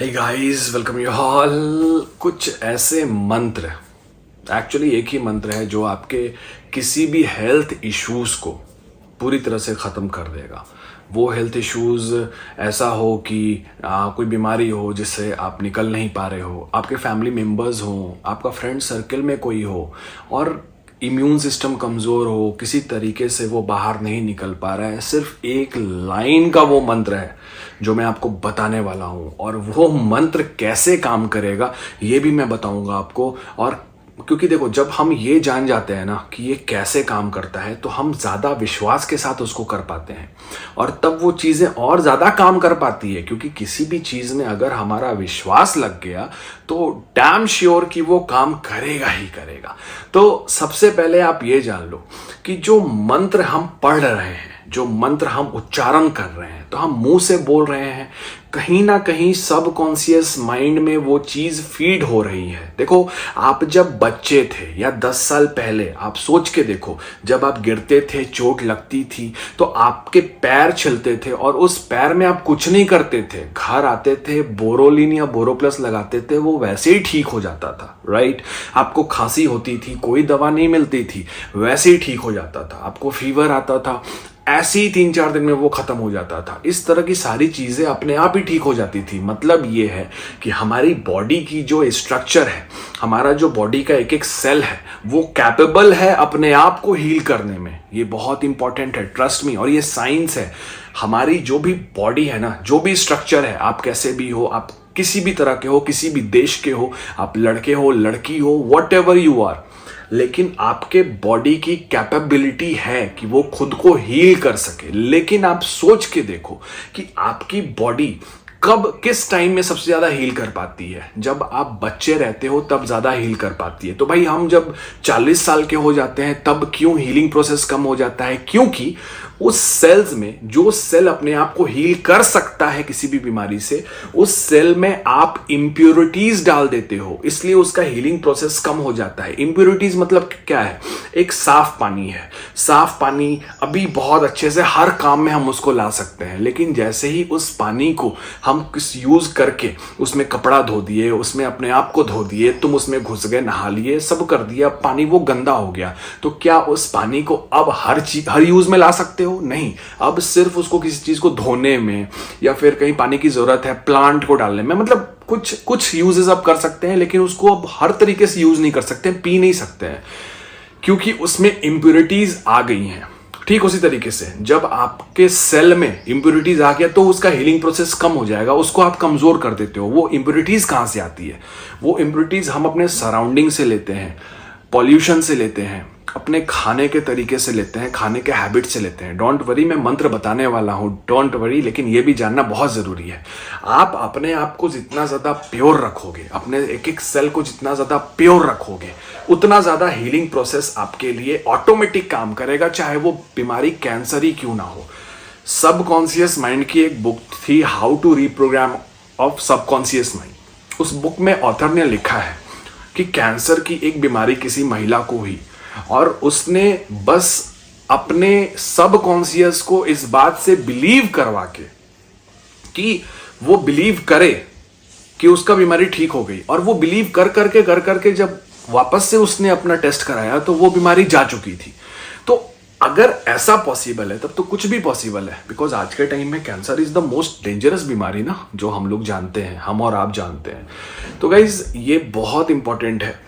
Hey guys, welcome you all. कुछ ऐसे मंत्र, एक्चुअली एक ही मंत्र है जो आपके किसी भी हेल्थ इश्यूज को पूरी तरह से ख़त्म कर देगा। वो हेल्थ इश्यूज ऐसा हो कि कोई बीमारी हो जिससे आप निकल नहीं पा रहे हो, आपके फैमिली मेम्बर्स हो, आपका फ्रेंड सर्कल में कोई हो और इम्यून सिस्टम कमज़ोर हो, किसी तरीके से वो बाहर नहीं निकल पा रहा है। सिर्फ एक लाइन का वो मंत्र है जो मैं आपको बताने वाला हूँ, और वो मंत्र कैसे काम करेगा ये भी मैं बताऊंगा आपको। और क्योंकि देखो, जब हम ये जान जाते हैं ना कि ये कैसे काम करता है, तो हम ज़्यादा विश्वास के साथ उसको कर पाते हैं और तब वो चीज़ें और ज़्यादा काम कर पाती है। क्योंकि किसी भी चीज़ में अगर हमारा विश्वास लग गया तो डैम श्योर कि वो काम करेगा ही करेगा। तो सबसे पहले आप ये जान लो कि जो मंत्र हम पढ़ रहे हैं, जो मंत्र हम उच्चारण कर रहे हैं, तो हम मुंह से बोल रहे हैं, कहीं ना कहीं सबकॉन्शियस माइंड में वो चीज फीड हो रही है। देखो, आप जब बच्चे थे या 10 साल पहले आप सोच के देखो, जब आप गिरते थे, चोट लगती थी, तो आपके पैर छिलते थे और उस पैर में आप कुछ नहीं करते थे, घर आते थे, बोरोलिन या बोरोप्लस लगाते थे, वो वैसे ही ठीक हो जाता था। राइट? आपको खांसी होती थी, कोई दवा नहीं मिलती थी, वैसे ही ठीक हो जाता था। आपको फीवर आता था, ऐसे ही 3-4 दिन में वो खत्म हो जाता था। इस तरह की सारी चीजें अपने आप ही ठीक हो जाती थी। मतलब ये है कि हमारी बॉडी की जो स्ट्रक्चर है, हमारा जो बॉडी का एक एक सेल है, वो कैपेबल है अपने आप को हील करने में। ये बहुत इंपॉर्टेंट है, ट्रस्ट मी। और ये साइंस है। हमारी जो भी बॉडी है ना, जो भी स्ट्रक्चर है, आप कैसे भी हो, आप किसी भी तरह के हो, किसी भी देश के हो, आप लड़के हो, लड़की हो, वॉट एवर यू आर, लेकिन आपके बॉडी की कैपेबिलिटी है कि वो खुद को हील कर सके। लेकिन आप सोच के देखो कि आपकी बॉडी कब, किस टाइम में सबसे ज्यादा हील कर पाती है? जब आप बच्चे रहते हो तब ज्यादा हील कर पाती है। तो भाई, हम जब 40 साल के हो जाते हैं तब क्यों हीलिंग प्रोसेस कम हो जाता है? क्योंकि उस सेल्स में, जो सेल अपने आप को हील कर सकता है किसी भी बीमारी से, उस सेल में आप इंप्योरिटीज डाल देते हो, इसलिए उसका हीलिंग प्रोसेस कम हो जाता है। इंप्योरिटीज मतलब क्या है? एक साफ पानी है। साफ पानी अभी बहुत अच्छे से हर काम में हम उसको ला सकते हैं, लेकिन जैसे ही उस पानी को हम किस यूज करके उसमें कपड़ा धो दिए, उसमें अपने आप को धो दिए, तुम उसमें घुस गए, नहा लिए, सब कर दिया, पानी वो गंदा हो गया, तो क्या उस पानी को अब हर यूज में ला सकते हो? नहीं। अब सिर्फ उसको किसी चीज को धोने में, या फिर कहीं पानी की जरूरत है प्लांट को डालने में, मतलब कुछ यूजेस अब कर सकते हैं, लेकिन उसको अब हर तरीके से यूज नहीं कर सकते, पी नहीं सकते हैं, क्योंकि उसमें इंप्योरिटीज आ गई हैं। ठीक उसी तरीके से जब आपके सेल में इंप्योरिटीज आ गया तो उसका हीलिंग प्रोसेस कम हो जाएगा, उसको आप कमजोर कर देते हो। वो इंप्योरिटीज कहां से आती है? वो इंप्योरिटीज हम अपने सराउंडिंग से लेते हैं, पॉल्यूशन से लेते हैं, अपने खाने के तरीके से लेते हैं, खाने के हैबिट से लेते हैं। डोंट वरी, मैं मंत्र बताने वाला हूं, डोंट वरी, लेकिन ये भी जानना बहुत जरूरी है। आप अपने आप को जितना ज्यादा प्योर रखोगे, अपने एक एक सेल को जितना ज्यादा प्योर रखोगे, उतना ज्यादा हीलिंग प्रोसेस आपके लिए ऑटोमेटिक काम करेगा, चाहे वो बीमारी कैंसर ही क्यों ना हो। सबकॉन्शियस माइंड की एक बुक थी, how to reprogram of subconscious mind. उस बुक में ऑथर ने लिखा है कि कैंसर की एक बीमारी किसी महिला को हुई, और उसने बस अपने सबकॉन्शियस को इस बात से बिलीव करवा के कि वो बिलीव करे कि उसका बीमारी ठीक हो गई, और वो बिलीव कर करके जब वापस से उसने अपना टेस्ट कराया तो वो बीमारी जा चुकी थी। तो अगर ऐसा पॉसिबल है तब तो कुछ भी पॉसिबल है, बिकॉज आज के टाइम में cancer is the most dangerous बीमारी ना, जो हम लोग जानते हैं, हम और आप जानते हैं। तो गाइज, ये बहुत इंपॉर्टेंट है।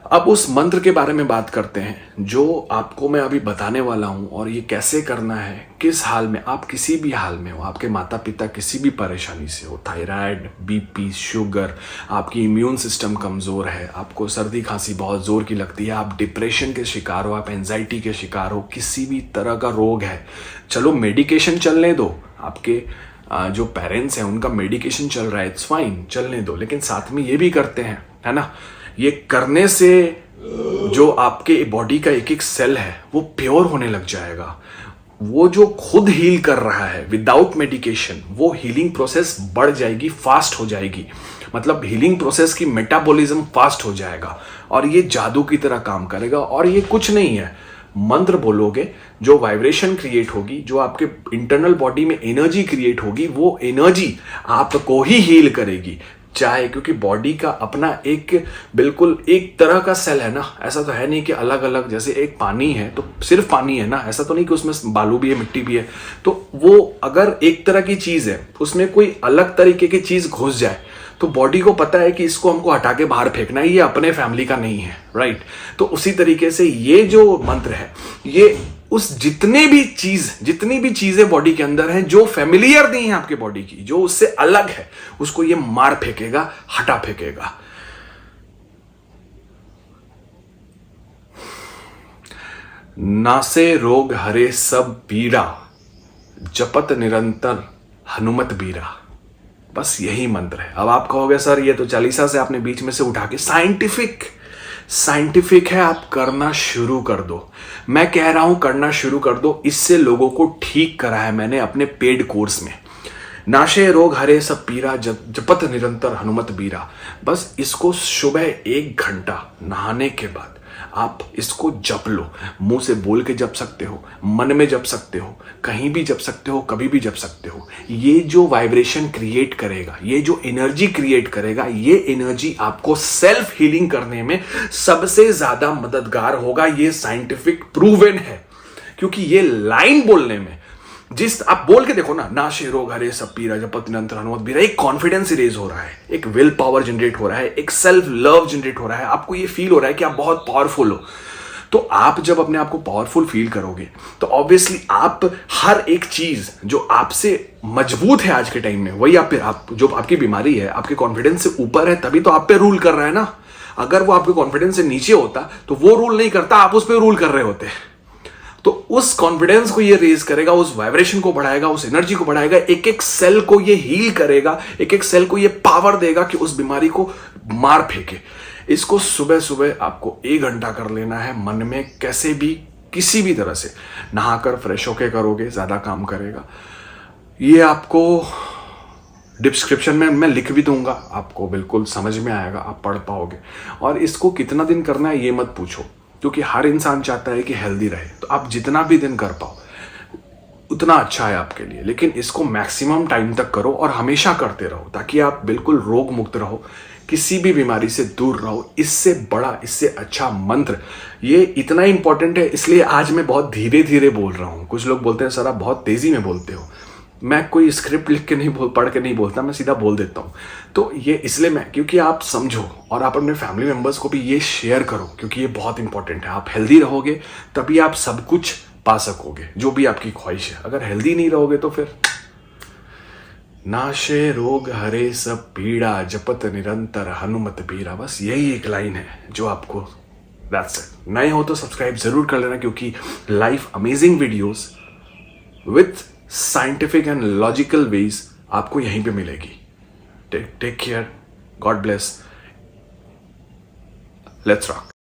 अब उस मंत्र के बारे में बात करते हैं जो आपको मैं अभी बताने वाला हूं, और ये कैसे करना है, किस हाल में, आप किसी भी हाल में हो, आपके माता पिता किसी भी परेशानी से हो, थायराइड, बीपी, शुगर, आपकी इम्यून सिस्टम कमज़ोर है, आपको सर्दी खांसी बहुत ज़ोर की लगती है, आप डिप्रेशन के शिकार हो, आप एंजाइटी के शिकार हो, किसी भी तरह का रोग है, चलो मेडिकेशन चलने दो, आपके जो पेरेंट्स हैं उनका मेडिकेशन चल रहा है, इट्स फाइन, चलने दो, लेकिन साथ में ये भी करते हैं, है ना। ये करने से जो आपके बॉडी का एक एक सेल है वो प्योर होने लग जाएगा। वो जो खुद हील कर रहा है विदाउट मेडिकेशन, वो हीलिंग प्रोसेस बढ़ जाएगी, फास्ट हो जाएगी। मतलब हीलिंग प्रोसेस की मेटाबॉलिज्म फास्ट हो जाएगा और ये जादू की तरह काम करेगा। और ये कुछ नहीं है, मंत्र बोलोगे, जो वाइब्रेशन क्रिएट होगी, जो आपके इंटरनल बॉडी में एनर्जी क्रिएट होगी, वो एनर्जी आपको ही हील करेगी। चाहे, क्योंकि बॉडी का अपना एक बिल्कुल एक तरह का सेल है ना, ऐसा तो है नहीं कि अलग अलग, जैसे एक पानी है तो सिर्फ पानी है ना, ऐसा तो नहीं कि उसमें बालू भी है, मिट्टी भी है। तो वो अगर एक तरह की चीज है, उसमें कोई अलग तरीके की चीज घुस जाए तो बॉडी को पता है कि इसको हमको हटा के बाहर फेंकना है, ये अपने फैमिली का नहीं है, राइट। तो उसी तरीके से ये जो मंत्र है, ये उस जितनी भी चीजें बॉडी के अंदर हैं जो फेमिलियर नहीं है आपके बॉडी की, जो उससे अलग है, उसको ये मार फेंकेगा, हटा फेंकेगा। नासे रोग हरे सब पीड़ा, जपत निरंतर हनुमत बीरा। बस यही मंत्र है। अब आप कहोगे सर ये तो चालीसा से आपने बीच में से उठा के, साइंटिफिक है, आप करना शुरू कर दो। मैं कह रहा हूं करना शुरू कर दो, इससे लोगों को ठीक करा है मैंने अपने पेड कोर्स में। नाशे रोग हरे सब पीरा, जपत निरंतर हनुमत बीरा। बस इसको सुबह 1 घंटा नहाने के बाद आप इसको जप लो। मुंह से बोल के जप सकते हो, मन में जप सकते हो, कहीं भी जप सकते हो, कभी भी जप सकते हो। ये जो वाइब्रेशन क्रिएट करेगा, ये जो एनर्जी क्रिएट करेगा, ये एनर्जी आपको सेल्फ हीलिंग करने में सबसे ज्यादा मददगार होगा। ये साइंटिफिक प्रूवन है, क्योंकि ये लाइन बोलने में, जिस आप बोल के देखो ना, नाशे रोग हरे सब पीरा, जपत निरंतर हनुमत बीरा, एक कॉन्फिडेंस इरेज हो रहा है, एक विल पावर जनरेट हो रहा है, एक सेल्फ लव जनरेट हो रहा है। आपको ये फील हो रहा है कि आप बहुत पावरफुल हो। तो आप जब अपने आप को पावरफुल फील करोगे तो ऑब्वियसली आप हर एक चीज जो आपसे मजबूत है आज के टाइम में, वही आप जो आपकी बीमारी है, आपके कॉन्फिडेंस से ऊपर है, तभी तो आप पे रूल कर रहा है ना। अगर वो आपके कॉन्फिडेंस से नीचे होता तो वो रूल नहीं करता, आप उस पर रूल कर रहे होते। तो उस कॉन्फिडेंस को ये रेज करेगा, उस वाइब्रेशन को बढ़ाएगा, उस एनर्जी को बढ़ाएगा, एक एक सेल को ये हील करेगा, एक एक सेल को ये पावर देगा कि उस बीमारी को मार फेंके। इसको सुबह सुबह आपको 1 घंटा कर लेना है, मन में कैसे भी, किसी भी तरह से नहाकर फ्रेश होके करोगे, ज्यादा काम करेगा। ये आपको डिस्क्रिप्शन में मैं लिख भी दूंगा, आपको बिल्कुल समझ में आएगा, आप पढ़ पाओगे। और इसको कितना दिन करना है ये मत पूछो, क्योंकि हर इंसान चाहता है कि हेल्दी रहे। तो आप जितना भी दिन कर पाओ उतना अच्छा है आपके लिए, लेकिन इसको मैक्सिमम टाइम तक करो और हमेशा करते रहो, ताकि आप बिल्कुल रोग मुक्त रहो, किसी भी बीमारी से दूर रहो। इससे बड़ा, इससे अच्छा मंत्र ये इतना इंपॉर्टेंट है, इसलिए आज मैं बहुत धीरे धीरे बोल रहा हूँ। कुछ लोग बोलते हैं सर आप बहुत तेजी में बोलते हो। मैं कोई स्क्रिप्ट लिख के नहीं पढ़ के नहीं बोलता, मैं सीधा बोल देता हूँ। तो ये इसलिए क्योंकि आप समझो और आप अपने फैमिली मेंबर्स को भी ये शेयर करो, क्योंकि ये बहुत इंपॉर्टेंट है। आप हेल्दी रहोगे तभी आप सब कुछ पा सकोगे, जो भी आपकी ख्वाहिश है। अगर हेल्दी नहीं रहोगे तो फिर नाशे रोग हरे सब पीड़ा, जपत निरंतर हनुमत बीरा। बस यही एक लाइन है जो आपको, दैट्स इट। नए हो तो सब्सक्राइब जरूर कर लेना, क्योंकि life amazing videos with scientific and logical ways आपको यहीं पे मिलेगी। Take care, God bless, let's rock.